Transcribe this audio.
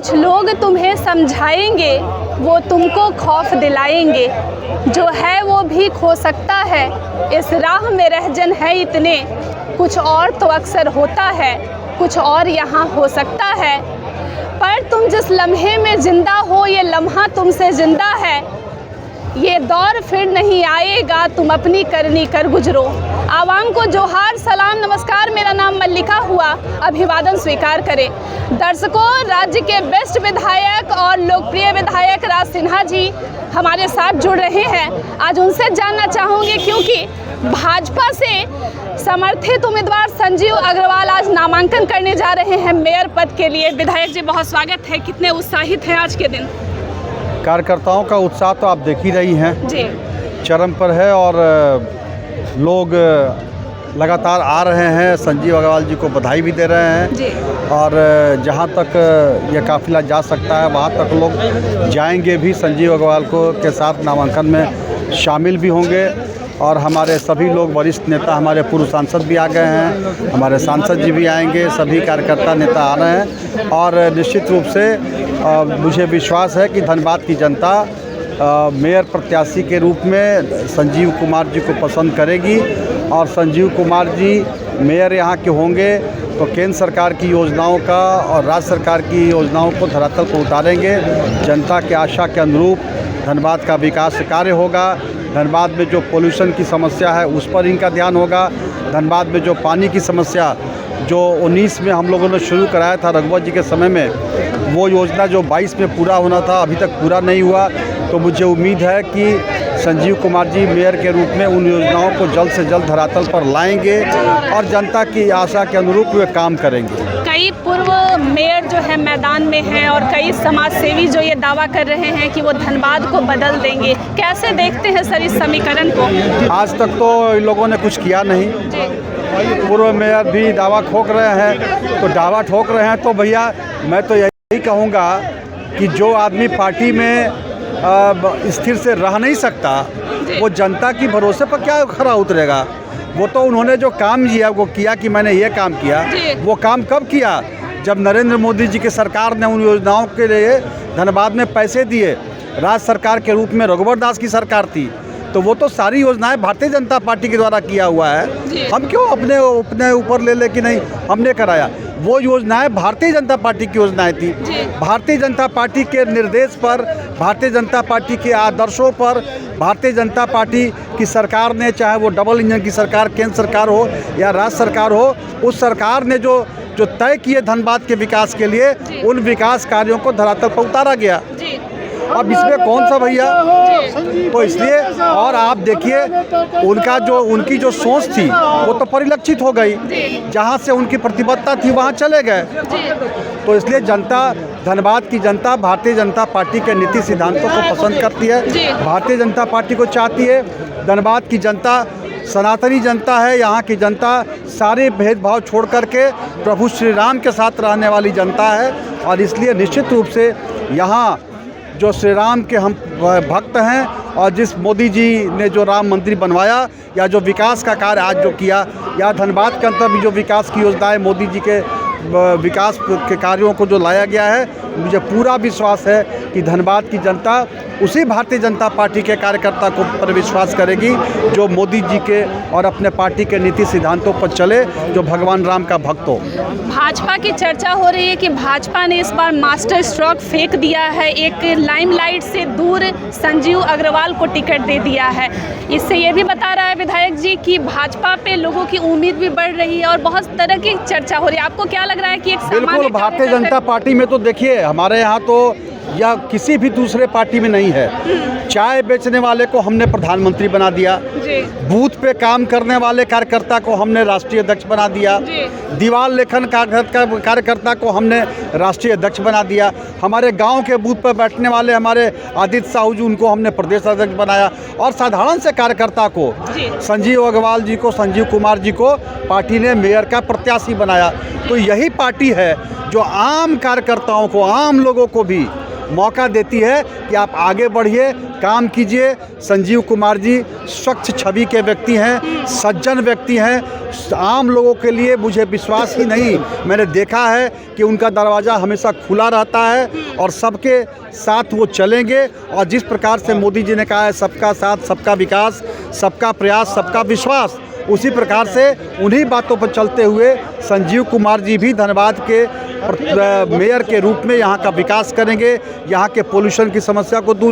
कुछ लोग तुम्हें समझाएंगे, वो तुमको खौफ दिलाएंगे। जो है वो भी खो सकता है, इस राह में रहजन है इतने। कुछ और तो अक्सर होता है, कुछ और यहाँ हो सकता है। पर तुम जिस लम्हे में ज़िंदा हो, ये लम्हा तुमसे ज़िंदा है। ये दौर फिर नहीं आएगा, तुम अपनी करनी कर गुजरो। आवाम को जोहार, सलाम, नमस्कार। मेरा नाम मल्लिका हुआ, अभिवादन स्वीकार करें। दर्शकों, राज्य के बेस्ट विधायक और लोकप्रिय विधायक राज सिन्हा जी हमारे साथ जुड़ रहे हैं। आज उनसे जानना चाहूँगी, क्योंकि भाजपा से समर्थित उम्मीदवार संजीव अग्रवाल आज नामांकन करने जा रहे हैं मेयर पद के लिए। विधायक जी, बहुत स्वागत है। कितने उत्साहित हैं आज के दिन? कार्यकर्ताओं का उत्साह तो आप देख ही रही हैं जी, चरम पर है और लोग लगातार आ रहे हैं, संजीव अग्रवाल जी को बधाई भी दे रहे हैं जी। और जहां तक ये काफिला जा सकता है वहां तक लोग जाएंगे भी। संजीव अग्रवाल को के साथ नामांकन में शामिल भी होंगे और हमारे सभी लोग, वरिष्ठ नेता, हमारे पूर्व सांसद भी आ गए हैं, हमारे सांसद जी भी आएंगे, सभी कार्यकर्ता नेता आ रहे हैं और निश्चित रूप से मुझे विश्वास है कि धनबाद की जनता मेयर प्रत्याशी के रूप में संजीव कुमार जी को पसंद करेगी और संजीव कुमार जी मेयर यहाँ के होंगे तो केंद्र सरकार की योजनाओं का और राज्य सरकार की योजनाओं को धरातल पर उतारेंगे। जनता के आशा के अनुरूप धनबाद का विकास कार्य होगा। धनबाद में जो पोल्यूशन की समस्या है उस पर इनका ध्यान होगा। धनबाद में जो पानी की समस्या जो 19 में हम लोगों ने शुरू कराया था रघुवर जी के समय में, वो योजना जो 22 में पूरा होना था अभी तक पूरा नहीं हुआ। तो मुझे उम्मीद है कि संजीव कुमार जी मेयर के रूप में उन योजनाओं को जल्द से जल्द धरातल पर लाएंगे और जनता की आशा के अनुरूप वे काम करेंगे। कई पूर्व मेयर जो है मैदान में हैं और कई समाज सेवी जो ये दावा कर रहे हैं कि वो धनबाद को बदल देंगे। कैसे देखते हैं सर इस समीकरण को? आज तक तो इन लोगों ने कुछ किया नहीं। पूर्व मेयर भी दावा ठोक रहे हैं, तो दावा ठोक रहे हैं तो भैया मैं तो यही कहूँगा कि जो आदमी पार्टी में स्थिर से रह नहीं सकता वो जनता की भरोसे पर क्या खरा उतरेगा। वो तो उन्होंने जो काम किया वो किया कि मैंने ये काम किया। वो काम कब किया? जब नरेंद्र मोदी जी की सरकार ने उन योजनाओं के लिए धनबाद में पैसे दिए। राज्य सरकार के रूप में रघुवर दास की सरकार थी, तो वो तो सारी योजनाएं भारतीय जनता पार्टी के द्वारा किया हुआ है। हम क्यों अपने ऊपर ले कि नहीं हमने कराया? वो योजनाएं भारतीय जनता पार्टी की योजनाएं थी। भारतीय जनता पार्टी के निर्देश पर, भारतीय जनता पार्टी के आदर्शों पर भारतीय जनता पार्टी की सरकार ने, चाहे वो डबल इंजन की सरकार केंद्र सरकार हो या राज्य सरकार हो, उस सरकार ने जो तय किए धनबाद के विकास के लिए, उन विकास कार्यों को धरातल पर उतारा गया। अब इसमें कौन सा भैया? तो इसलिए और आप देखिए उनकी जो सोच थी वो तो परिलक्षित हो गई। जहां से उनकी प्रतिबद्धता थी वहां चले गए। तो इसलिए जनता, धनबाद की जनता भारतीय जनता पार्टी के नीति सिद्धांतों को पसंद करती है, भारतीय जनता पार्टी को चाहती है। धनबाद की जनता सनातनी जनता है। यहाँ की जनता सारे भेदभाव छोड़ करके प्रभु श्री राम के साथ रहने वाली जनता है और इसलिए निश्चित रूप से यहाँ जो श्री राम के हम भक्त हैं और जिस मोदी जी ने जो राम मंदिर बनवाया या जो विकास का कार्य आज जो किया, या धनबाद के अंदर भी जो विकास की योजनाएं मोदी जी के विकास के कार्यों को जो लाया गया है, मुझे पूरा विश्वास है कि धनबाद की जनता उसी भारतीय जनता पार्टी के कार्यकर्ता को पर विश्वास करेगी जो मोदी जी के और अपने पार्टी के नीति सिद्धांतों पर चले, जो भगवान राम का भक्त हो। भाजपा की चर्चा हो रही है कि भाजपा ने इस बार मास्टर स्ट्रोक फेंक दिया है, एक लाइमलाइट से दूर संजीव अग्रवाल को टिकट दे दिया है। इससे ये भी बता रहा है विधायक जी कि भाजपा पे लोगों की उम्मीद भी बढ़ रही है और बहुत तरह की चर्चा हो रही है। आपको क्या लग रहा है कि एक बिल्कुल भारतीय जनता पार्टी में तो देखिए हमारे यहाँ तो या किसी भी दूसरे पार्टी में नहीं है। चाय बेचने वाले को हमने प्रधानमंत्री बना दिया, बूथ पे काम करने वाले कार्यकर्ता को हमने राष्ट्रीय अध्यक्ष बना दिया, दीवार लेखन कार्यकर्ता को हमने राष्ट्रीय अध्यक्ष बना दिया, हमारे गांव के बूथ पर बैठने वाले हमारे आदित्य साहू जी उनको हमने प्रदेश अध्यक्ष बनाया और साधारण से कार्यकर्ता को संजीव अग्रवाल जी को, संजीव कुमार जी को पार्टी ने मेयर का प्रत्याशी बनाया। तो यही पार्टी है जो आम कार्यकर्ताओं को, आम लोगों को भी मौका देती है कि आप आगे बढ़िए, काम कीजिए। संजीव कुमार जी स्वच्छ छवि के व्यक्ति हैं, सज्जन व्यक्ति हैं। आम लोगों के लिए मुझे विश्वास ही नहीं, मैंने देखा है कि उनका दरवाज़ा हमेशा खुला रहता है और सबके साथ वो चलेंगे। और जिस प्रकार से मोदी जी ने कहा है सबका साथ सबका विकास, सबका प्रयास सबका विश्वास, उसी प्रकार से उन्हीं बातों पर चलते हुए संजीव कुमार जी भी धनबाद के मेयर के रूप में यहाँ का विकास करेंगे, यहाँ के पोल्यूशन की समस्या को दूर